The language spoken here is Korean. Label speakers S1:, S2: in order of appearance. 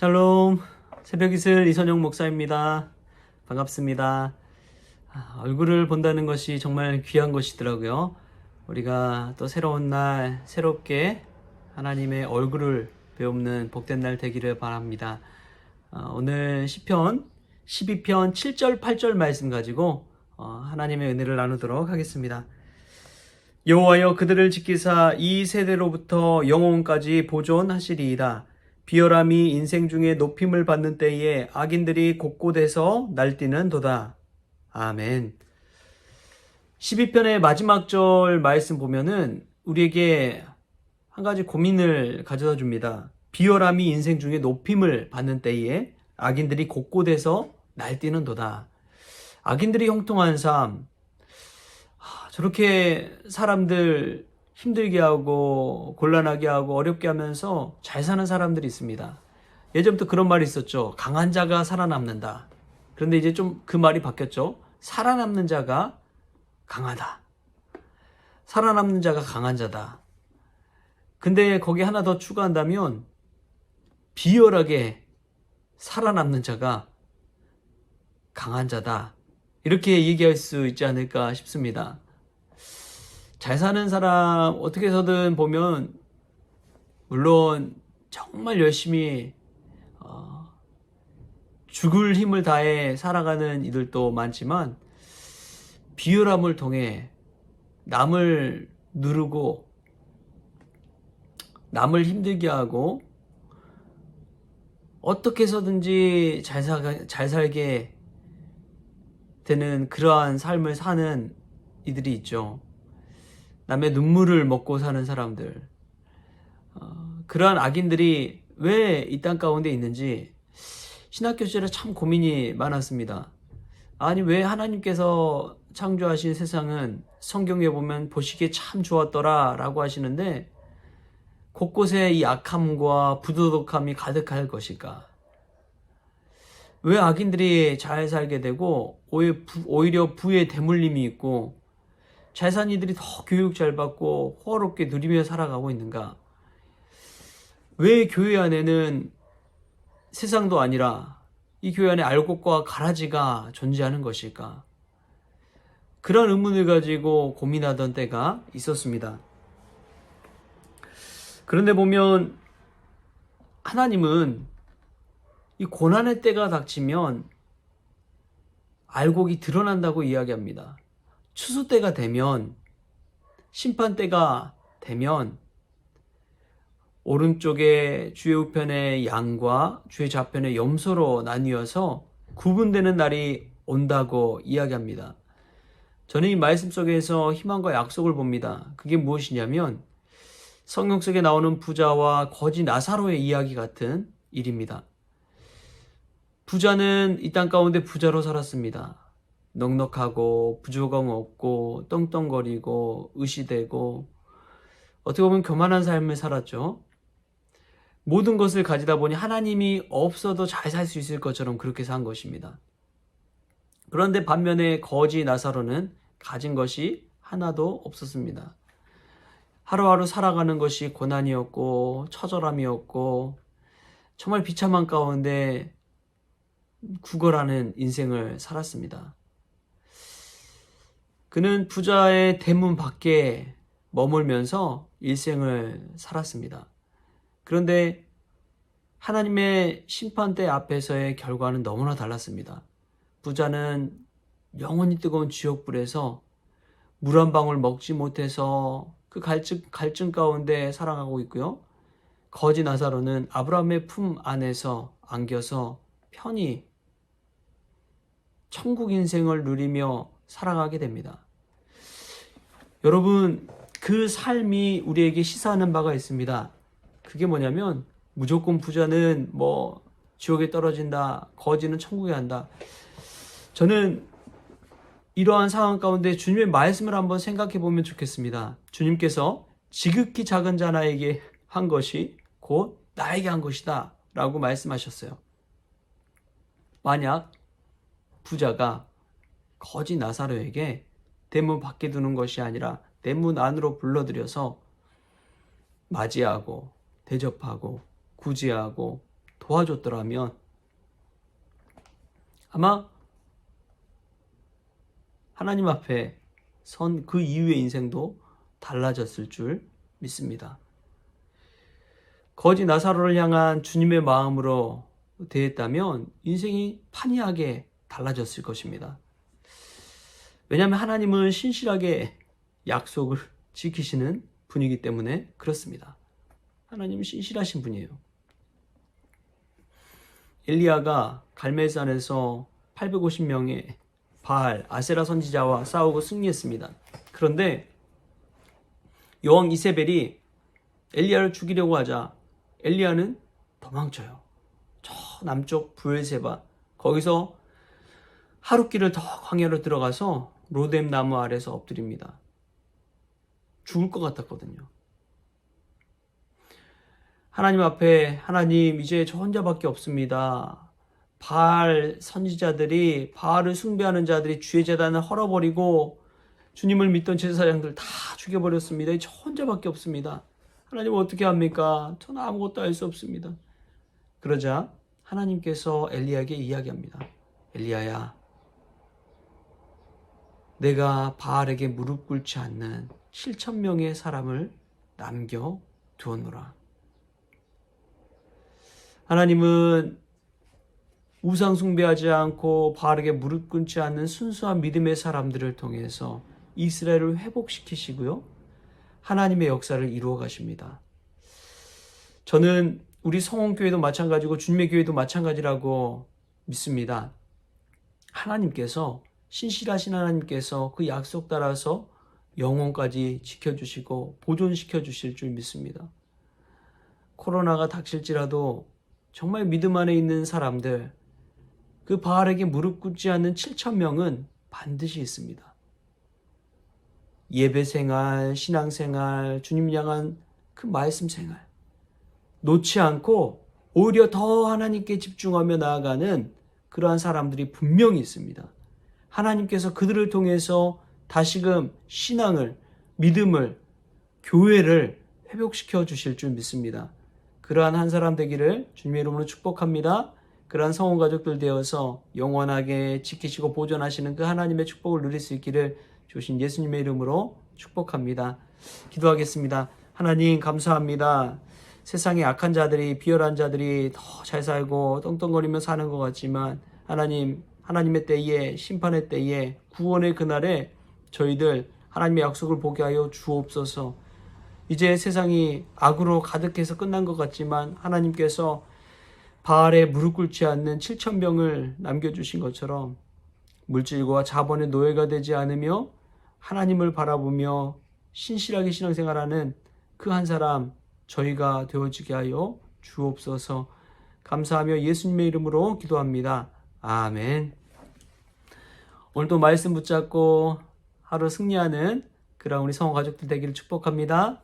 S1: 샬롬, 새벽이슬 이선영 목사입니다. 반갑습니다. 얼굴을 본다는 것이 정말 귀한 것이더라고요. 우리가 또 새로운 날, 새롭게 하나님의 얼굴을 배우는 복된 날 되기를 바랍니다. 오늘 시편 12편 7절 8절 말씀 가지고 하나님의 은혜를 나누도록 하겠습니다. 여호와여 그들을 지키사 이 세대로부터 영혼까지 보존하시리이다. 비열함이 인생 중에 높임을 받는 때에 악인들이 곳곳에서 날뛰는도다. 아멘. 12편의 마지막 절 말씀 보면은 우리에게 한 가지 고민을 가져다 줍니다. 비열함이 인생 중에 높임을 받는 때에 악인들이 곳곳에서 날뛰는도다. 악인들이 형통한 삶, 저렇게 사람들 힘들게 하고 곤란하게 하고 어렵게 하면서 잘 사는 사람들이 있습니다. 예전부터 그런 말이 있었죠. 강한 자가 살아남는다. 그런데 이제 좀 그 말이 바뀌었죠. 살아남는 자가 강하다. 살아남는 자가 강한 자다. 근데 거기 하나 더 추가한다면 비열하게 살아남는 자가 강한 자다. 이렇게 얘기할 수 있지 않을까 싶습니다. 잘 사는 사람 어떻게 해서든 보면 물론 정말 열심히 죽을 힘을 다해 살아가는 이들도 많지만 비열함을 통해 남을 누르고 남을 힘들게 하고 어떻게 해서든지 잘 살게 되는 그러한 삶을 사는 이들이 있죠. 남의 눈물을 먹고 사는 사람들, 그러한 악인들이 왜 이 땅 가운데 있는지 신학교 시절에 참 고민이 많았습니다. 아니 왜 하나님께서 창조하신 세상은 성경에 보면 보시기에 참 좋았더라 라고 하시는데 곳곳에 이 악함과 부도덕함이 가득할 것일까? 왜 악인들이 잘 살게 되고 오히려 부의 대물림이 있고 잘 사는 이들이 더 교육 잘 받고 호화롭게 누리며 살아가고 있는가? 왜 교회 안에는 세상도 아니라 이 교회 안에 알곡과 가라지가 존재하는 것일까? 그런 의문을 가지고 고민하던 때가 있었습니다. 그런데 보면 하나님은 이 고난의 때가 닥치면 알곡이 드러난다고 이야기합니다. 추수 때가 되면, 심판 때가 되면 오른쪽에 주의 우편의 양과 주의 좌편의 염소로 나뉘어서 구분되는 날이 온다고 이야기합니다. 저는 이 말씀 속에서 희망과 약속을 봅니다. 그게 무엇이냐면 성경 속에 나오는 부자와 거지 나사로의 이야기 같은 일입니다. 부자는 이 땅 가운데 부자로 살았습니다. 넉넉하고 부조금 없고 떵떵거리고 의시되고 어떻게 보면 교만한 삶을 살았죠. 모든 것을 가지다 보니 하나님이 없어도 잘 살 수 있을 것처럼 그렇게 산 것입니다. 그런데 반면에 거지 나사로는 가진 것이 하나도 없었습니다. 하루하루 살아가는 것이 고난이었고 처절함이었고 정말 비참한 가운데 구걸하는 인생을 살았습니다. 그는 부자의 대문 밖에 머물면서 일생을 살았습니다. 그런데 하나님의 심판대 앞에서의 결과는 너무나 달랐습니다. 부자는 영원히 뜨거운 지옥불에서 물 한 방울 먹지 못해서 그 갈증 가운데 살아가고 있고요. 거지 나사로는 아브라함의 품 안에서 안겨서 편히 천국 인생을 누리며 살아가게 됩니다. 여러분, 그 삶이 우리에게 시사하는 바가 있습니다. 그게 뭐냐면 무조건 부자는 지옥에 떨어진다, 거지는 천국에 간다. 저는 이러한 상황 가운데 주님의 말씀을 한번 생각해 보면 좋겠습니다. 주님께서 지극히 작은 자나에게 한 것이 곧 나에게 한 것이다 라고 말씀하셨어요. 만약 부자가 거지 나사로에게 대문 밖에 두는 것이 아니라 대문 안으로 불러들여서 맞이하고 대접하고 구제하고 도와줬더라면 아마 하나님 앞에 선 그 이후의 인생도 달라졌을 줄 믿습니다. 거지 나사로를 향한 주님의 마음으로 대했다면 인생이 판이하게 달라졌을 것입니다. 왜냐하면 하나님은 신실하게 약속을 지키시는 분이기 때문에 그렇습니다. 하나님은 신실하신 분이에요. 엘리야가 갈멜산에서 850명의 바알, 아세라 선지자와 싸우고 승리했습니다. 그런데 여왕 이세벨이 엘리야를 죽이려고 하자 엘리야는 도망쳐요. 저 남쪽 브엘세바, 거기서 하룻길을 더 광야로 들어가서 로뎀 나무 아래서 엎드립니다. 죽을 것 같았거든요. 하나님 앞에, 하나님 이제 저 혼자밖에 없습니다. 바알 선지자들이, 바알을 숭배하는 자들이 주의 제단을 헐어버리고 주님을 믿던 제사장들 다 죽여버렸습니다. 저 혼자밖에 없습니다. 하나님 어떻게 합니까? 저는 아무것도 할 수 없습니다. 그러자 하나님께서 엘리야에게 이야기합니다. 엘리야야, 내가 바알에게 무릎 꿇지 않는 7,000명의 사람을 남겨두었노라. 하나님은 우상 숭배하지 않고 바알에게 무릎 꿇지 않는 순수한 믿음의 사람들을 통해서 이스라엘을 회복시키시고요, 하나님의 역사를 이루어 가십니다. 저는 우리 성원교회도 마찬가지고 주님의 교회도 마찬가지라고 믿습니다. 하나님께서, 신실하신 하나님께서 그 약속 따라서 영혼까지 지켜주시고 보존시켜 주실 줄 믿습니다. 코로나가 닥칠지라도 정말 믿음 안에 있는 사람들, 그 바알에게 무릎 꿇지 않는 7,000명은 반드시 있습니다. 예배생활, 신앙생활, 주님 향한 그 말씀생활 놓지 않고 오히려 더 하나님께 집중하며 나아가는 그러한 사람들이 분명히 있습니다. 하나님께서 그들을 통해서 다시금 신앙을, 믿음을, 교회를 회복시켜 주실 줄 믿습니다. 그러한 한 사람 되기를 주님의 이름으로 축복합니다. 그러한 성원 가족들 되어서 영원하게 지키시고 보존하시는 그 하나님의 축복을 누릴 수 있기를 주신 예수님의 이름으로 축복합니다. 기도하겠습니다. 하나님 감사합니다. 세상에 악한 자들이, 비열한 자들이 더 잘 살고 떵떵거리며 사는 것 같지만 하나님, 하나님의 때에, 심판의 때에, 구원의 그날에 저희들 하나님의 약속을 보게 하여 주옵소서. 이제 세상이 악으로 가득해서 끝난 것 같지만 하나님께서 바알에 무릎 꿇지 않는 7,000명을 남겨주신 것처럼 물질과 자본의 노예가 되지 않으며 하나님을 바라보며 신실하게 신앙생활하는 그 한 사람 저희가 되어지게 하여 주옵소서. 감사하며 예수님의 이름으로 기도합니다. 아멘. 오늘도 말씀 붙잡고 하루 승리하는 그런 우리 성호 가족들 되기를 축복합니다.